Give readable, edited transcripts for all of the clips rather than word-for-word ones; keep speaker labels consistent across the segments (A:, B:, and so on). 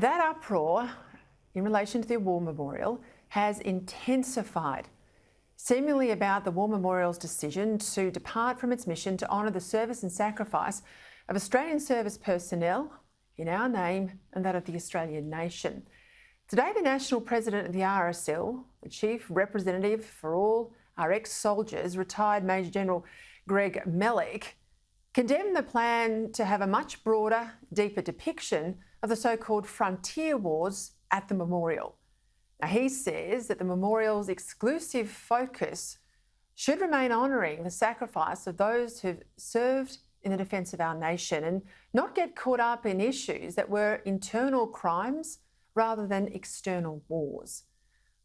A: That uproar in relation to the War Memorial has intensified, seemingly about the War Memorial's decision to depart from its mission to honour the service and sacrifice of Australian service personnel in our name and that of the Australian nation. Today, the National President of the RSL, the Chief Representative for all our ex-soldiers, retired Major General Greg Mellick, condemned the plan to have a much broader, deeper depiction of the so-called frontier wars at the memorial. Now, he says that the memorial's exclusive focus should remain honouring the sacrifice of those who've served in the defence of our nation and not get caught up in issues that were internal crimes rather than external wars.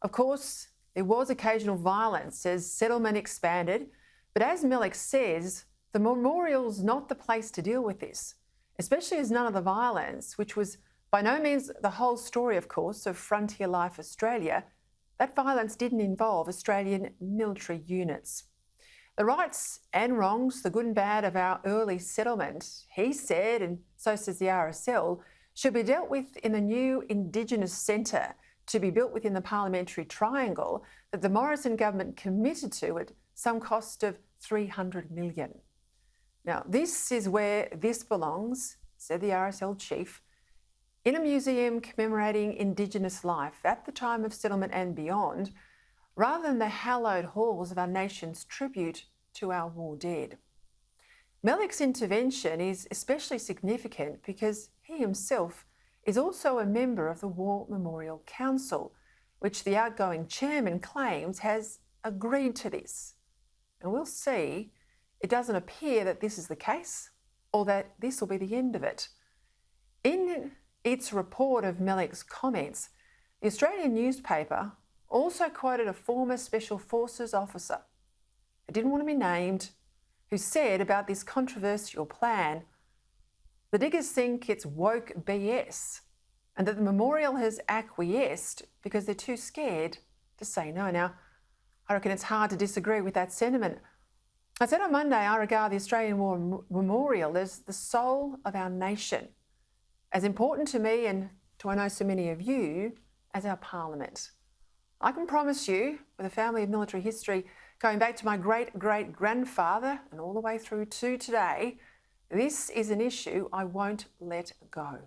A: Of course, there was occasional violence as settlement expanded, but as Mellick says, the memorial's not the place to deal with this, especially as none of the violence, which was by no means the whole story, of course, of Frontier Life Australia, that violence didn't involve Australian military units. The rights and wrongs, the good and bad of our early settlement, he said, and so says the RSL, should be dealt with in the new Indigenous Centre to be built within the parliamentary triangle that the Morrison government committed to at some cost of $300 million. Now, this is where this belongs, said the RSL chief, in a museum commemorating Indigenous life at the time of settlement and beyond, rather than the hallowed halls of our nation's tribute to our war dead. Mellick's intervention is especially significant because he himself is also a member of the War Memorial Council, which the outgoing chairman claims has agreed to this. And we'll see. It doesn't appear that this is the case or that this will be the end of it. In its report of Mellick's comments, the Australian newspaper also quoted a former Special Forces officer, who didn't want to be named, who said about this controversial plan, the diggers think it's woke BS and that the memorial has acquiesced because they're too scared to say no. Now, I reckon it's hard to disagree with that sentiment. I said on Monday, I regard the Australian War Memorial as the soul of our nation, as important to me and to I know so many of you as our parliament. I can promise you, with a family of military history going back to my great-great-grandfather and all the way through to today, this is an issue I won't let go.